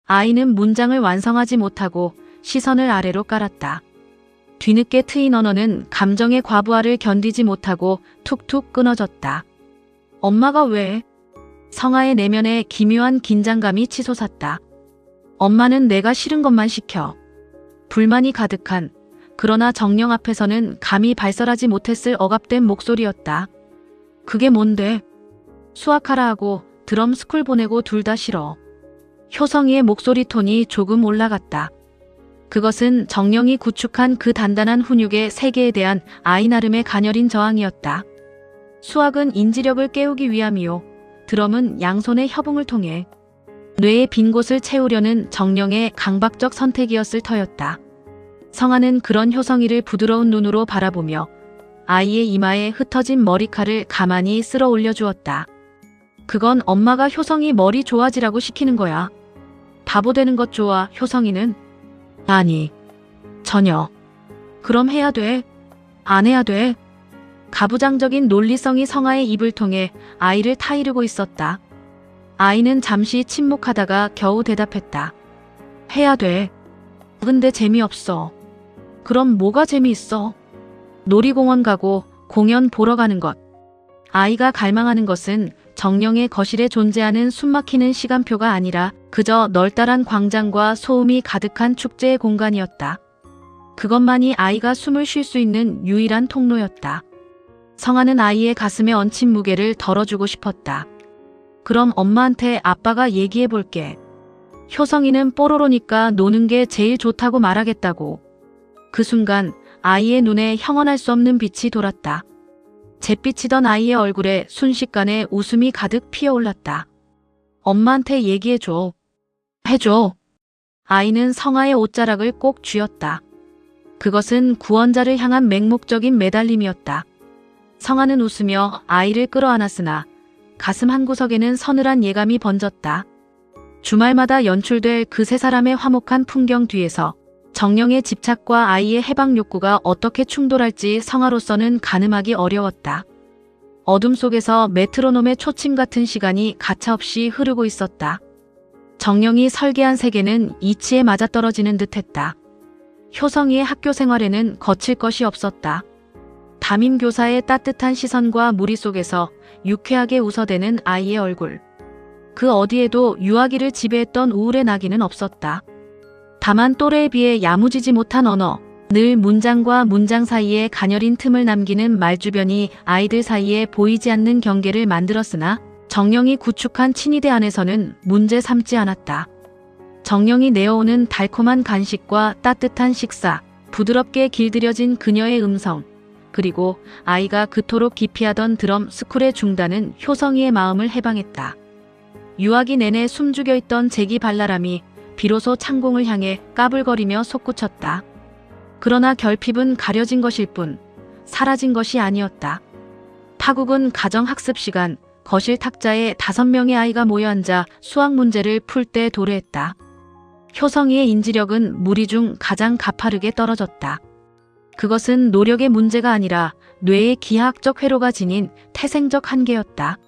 아이는 문장을 완성하지 못하고 시선을 아래로 깔았다. 뒤늦게 트인 언어는 감정의 과부하를 견디지 못하고 툭툭 끊어졌다. 엄마가 왜? 성아의 내면에 기묘한 긴장감이 치솟았다. 엄마는 내가 싫은 것만 시켜. 불만이 가득한, 그러나 정령 앞에서는 감히 발설하지 못했을 억압된 목소리였다. 그게 뭔데? 수학하라 하고 드럼 스쿨 보내고 둘 다 싫어. 효성이의 목소리 톤이 조금 올라갔다. 그것은 정령이 구축한 그 단단한 훈육의 세계에 대한 아이 나름의 가녀린 저항이었다. 수학은 인지력을 깨우기 위함이요. 드럼은 양손의 협응을 통해 뇌의 빈 곳을 채우려는 정령의 강박적 선택이었을 터였다. 성아는 그런 효성이를 부드러운 눈으로 바라보며 아이의 이마에 흩어진 머리칼을 가만히 쓸어 올려주었다. 그건 엄마가 효성이 머리 좋아지라고 시키는 거야. 바보 되는 것 좋아, 효성이는? 아니, 전혀. 그럼 해야 돼. 안 해야 돼. 가부장적인 논리성이 성아의 입을 통해 아이를 타이르고 있었다. 아이는 잠시 침묵하다가 겨우 대답했다. 해야 돼. 근데 재미없어. 그럼 뭐가 재미있어? 놀이공원 가고 공연 보러 가는 것. 아이가 갈망하는 것은 정령의 거실에 존재하는 숨막히는 시간표가 아니라 그저 널따란 광장과 소음이 가득한 축제의 공간이었다. 그것만이 아이가 숨을 쉴 수 있는 유일한 통로였다. 성아는 아이의 가슴에 얹힌 무게를 덜어주고 싶었다. 그럼 엄마한테 아빠가 얘기해 볼게. 효성이는 뽀로로니까 노는 게 제일 좋다고 말하겠다고. 그 순간 아이의 눈에 형언할 수 없는 빛이 돌았다. 잿빛이던 아이의 얼굴에 순식간에 웃음이 가득 피어올랐다. 엄마한테 얘기해줘. 해줘. 아이는 성아의 옷자락을 꼭 쥐었다. 그것은 구원자를 향한 맹목적인 매달림이었다. 성아는 웃으며 아이를 끌어안았으나 가슴 한구석에는 서늘한 예감이 번졌다. 주말마다 연출될 그 세 사람의 화목한 풍경 뒤에서 정령의 집착과 아이의 해방 욕구가 어떻게 충돌할지 성아로서는 가늠하기 어려웠다. 어둠 속에서 메트로놈의 초침 같은 시간이 가차없이 흐르고 있었다. 정령이 설계한 세계는 이치에 맞아떨어지는 듯했다. 효성이의 학교 생활에는 거칠 것이 없었다. 담임 교사의 따뜻한 시선과 무리 속에서 유쾌하게 웃어대는 아이의 얼굴. 그 어디에도 유아기를 지배했던 우울의 낙인은 없었다. 다만 또래에 비해 야무지지 못한 언어, 늘 문장과 문장 사이에 가녀린 틈을 남기는 말주변이 아이들 사이에 보이지 않는 경계를 만들었으나 정령이 구축한 친위대 안에서는 문제 삼지 않았다. 정령이 내어오는 달콤한 간식과 따뜻한 식사, 부드럽게 길들여진 그녀의 음성, 그리고 아이가 그토록 기피하던 드럼 스쿨의 중단은 효성이의 마음을 해방했다. 유아기 내내 숨죽여 있던 재기 발랄함이 비로소 창공을 향해 까불거리며 솟구쳤다. 그러나 결핍은 가려진 것일 뿐 사라진 것이 아니었다. 파국은 가정학습 시간, 거실 탁자에 5명의 아이가 모여 앉아 수학 문제를 풀 때 도래했다. 효성이의 인지력은 무리 중 가장 가파르게 떨어졌다. 그것은 노력의 문제가 아니라 뇌의 기하학적 회로가 지닌 태생적 한계였다.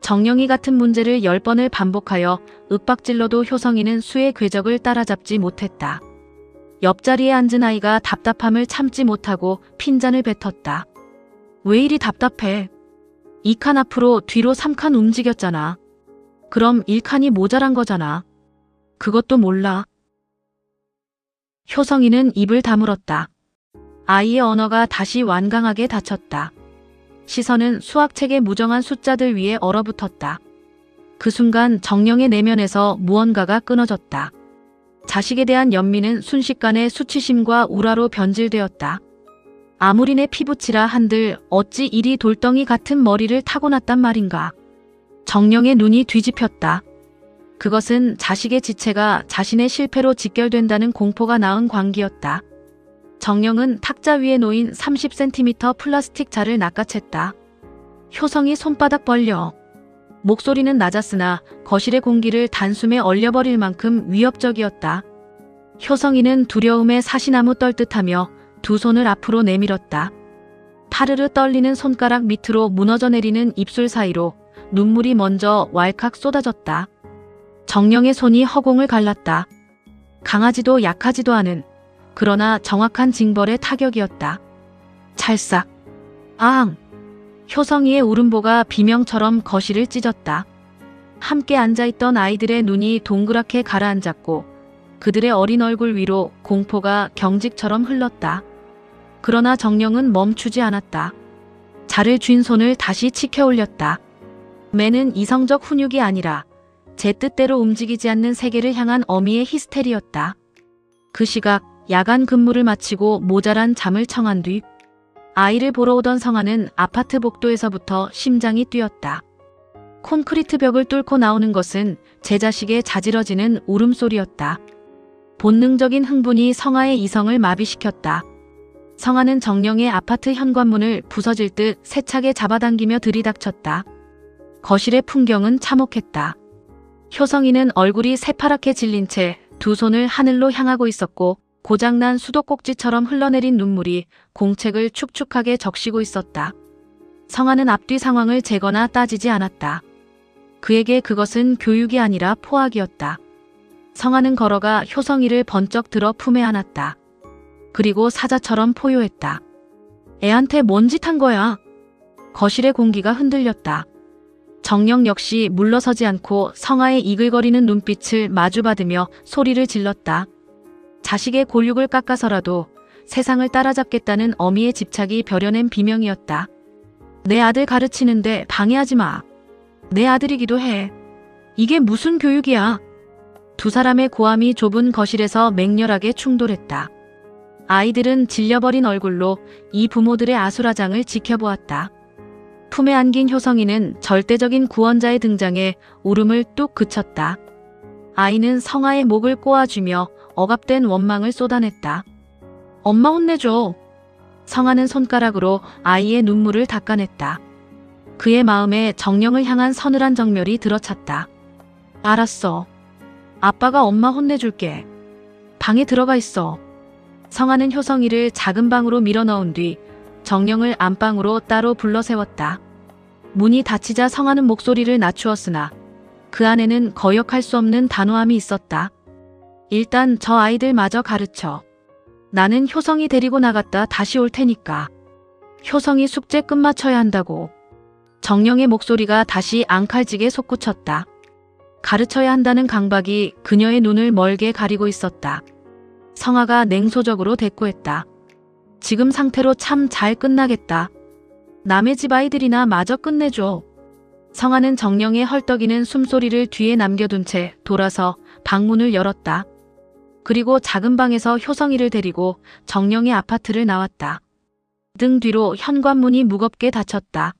정령이 같은 문제를 10번을 반복하여 윽박질러도 효성이는 수의 궤적을 따라잡지 못했다. 옆자리에 앉은 아이가 답답함을 참지 못하고 핀잔을 뱉었다. 왜 이리 답답해? 2칸 앞으로 뒤로 3칸 움직였잖아. 그럼 1칸이 모자란 거잖아. 그것도 몰라. 효성이는 입을 다물었다. 아이의 언어가 다시 완강하게 닫혔다. 시선은 수학책의 무정한 숫자들 위에 얼어붙었다. 그 순간 정령의 내면에서 무언가가 끊어졌다. 자식에 대한 연민은 순식간에 수치심과 우라로 변질되었다. 아무리 내 피부치라 한들 어찌 이리 돌덩이 같은 머리를 타고났단 말인가. 정령의 눈이 뒤집혔다. 그것은 자식의 지체가 자신의 실패로 직결된다는 공포가 낳은 광기였다. 정령은 탁자 위에 놓인 30cm 플라스틱 자를 낚아챘다. 효성이 손바닥 벌려. 목소리는 낮았으나 거실의 공기를 단숨에 얼려버릴 만큼 위협적이었다. 효성이는 두려움에 사시나무 떨듯하며 두 손을 앞으로 내밀었다. 파르르 떨리는 손가락 밑으로 무너져 내리는 입술 사이로 눈물이 먼저 왈칵 쏟아졌다. 정령의 손이 허공을 갈랐다. 강하지도 약하지도 않은 그러나 정확한 징벌의 타격이었다. 찰싹. 아앙. 효성이의 울음보가 비명처럼 거실을 찢었다. 함께 앉아있던 아이들의 눈이 동그랗게 가라앉았고 그들의 어린 얼굴 위로 공포가 경직처럼 흘렀다. 그러나 정령은 멈추지 않았다. 자를 쥔 손을 다시 치켜 올렸다. 매는 이성적 훈육이 아니라 제 뜻대로 움직이지 않는 세계를 향한 어미의 히스테리였다. 그 시각 야간 근무를 마치고 모자란 잠을 청한 뒤 아이를 보러 오던 성아는 아파트 복도에서부터 심장이 뛰었다. 콘크리트 벽을 뚫고 나오는 것은 제 자식의 자지러지는 울음소리였다. 본능적인 흥분이 성아의 이성을 마비시켰다. 성아는 정령의 아파트 현관문을 부서질 듯 세차게 잡아당기며 들이닥쳤다. 거실의 풍경은 참혹했다. 효성이는 얼굴이 새파랗게 질린 채 두 손을 하늘로 향하고 있었고 고장난 수도꼭지처럼 흘러내린 눈물이 공책을 축축하게 적시고 있었다. 성아는 앞뒤 상황을 재거나 따지지 않았다. 그에게 그것은 교육이 아니라 포악이었다. 성아는 걸어가 효성이를 번쩍 들어 품에 안았다. 그리고 사자처럼 포효했다. 애한테 뭔 짓 한 거야? 거실의 공기가 흔들렸다. 정령 역시 물러서지 않고 성아의 이글거리는 눈빛을 마주받으며 소리를 질렀다. 자식의 골육을 깎아서라도 세상을 따라잡겠다는 어미의 집착이 벼려낸 비명이었다. 내 아들 가르치는데 방해하지 마. 내 아들이기도 해. 이게 무슨 교육이야? 두 사람의 고함이 좁은 거실에서 맹렬하게 충돌했다. 아이들은 질려버린 얼굴로 이 부모들의 아수라장을 지켜보았다. 품에 안긴 효성이는 절대적인 구원자의 등장에 울음을 뚝 그쳤다. 아이는 성아의 목을 꼬아주며 억압된 원망을 쏟아냈다. 엄마 혼내줘. 성아는 손가락으로 아이의 눈물을 닦아냈다. 그의 마음에 정령을 향한 서늘한 정멸이 들어찼다. 알았어. 아빠가 엄마 혼내줄게. 방에 들어가 있어. 성아는 효성이를 작은 방으로 밀어넣은 뒤 정령을 안방으로 따로 불러세웠다. 문이 닫히자 성아는 목소리를 낮추었으나 그 안에는 거역할 수 없는 단호함이 있었다. 일단 저 아이들 마저 가르쳐. 나는 효성이 데리고 나갔다 다시 올 테니까. 효성이 숙제 끝마쳐야 한다고. 정령의 목소리가 다시 앙칼지게 솟구쳤다. 가르쳐야 한다는 강박이 그녀의 눈을 멀게 가리고 있었다. 성아가 냉소적으로 대꾸했다. 지금 상태로 참 잘 끝나겠다. 남의 집 아이들이나 마저 끝내줘. 성아는 정령의 헐떡이는 숨소리를 뒤에 남겨둔 채 돌아서 방문을 열었다. 그리고 작은 방에서 효성이를 데리고 정령의 아파트를 나왔다. 등 뒤로 현관문이 무겁게 닫혔다.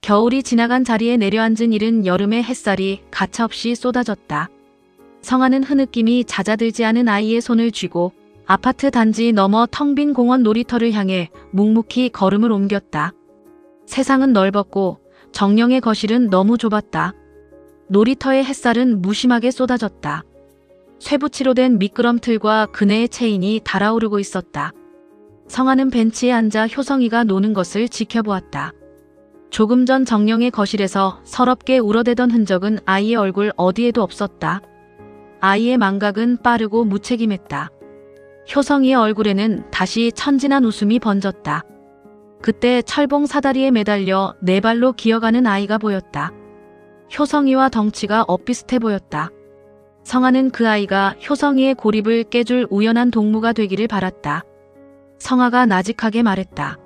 겨울이 지나간 자리에 내려앉은 이른 여름의 햇살이 가차없이 쏟아졌다. 성아는 흐느낌이 잦아들지 않은 아이의 손을 쥐고 아파트 단지 너머 텅 빈 공원 놀이터를 향해 묵묵히 걸음을 옮겼다. 세상은 넓었고 정령의 거실은 너무 좁았다. 놀이터의 햇살은 무심하게 쏟아졌다. 쇠붙이로 된 미끄럼틀과 그네의 체인이 달아오르고 있었다. 성아는 벤치에 앉아 효성이가 노는 것을 지켜보았다. 조금 전 정령의 거실에서 서럽게 울어대던 흔적은 아이의 얼굴 어디에도 없었다. 아이의 망각은 빠르고 무책임했다. 효성이의 얼굴에는 다시 천진한 웃음이 번졌다. 그때 철봉 사다리에 매달려 네 발로 기어가는 아이가 보였다. 효성이와 덩치가 엇비슷해 보였다. 성아는 그 아이가 효성이의 고립을 깨줄 우연한 동무가 되기를 바랐다. 성아가 나직하게 말했다.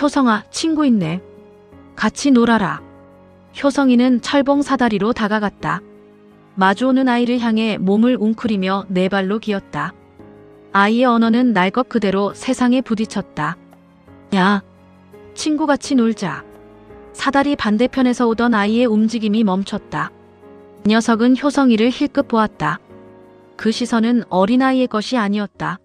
효성아, 친구 있네. 같이 놀아라. 효성이는 철봉 사다리로 다가갔다. 마주오는 아이를 향해 몸을 웅크리며 네 발로 기었다. 아이의 언어는 날 것 그대로 세상에 부딪혔다. 야, 친구같이 놀자. 사다리 반대편에서 오던 아이의 움직임이 멈췄다. 녀석은 효성이를 힐끗 보았다. 그 시선은 어린아이의 것이 아니었다.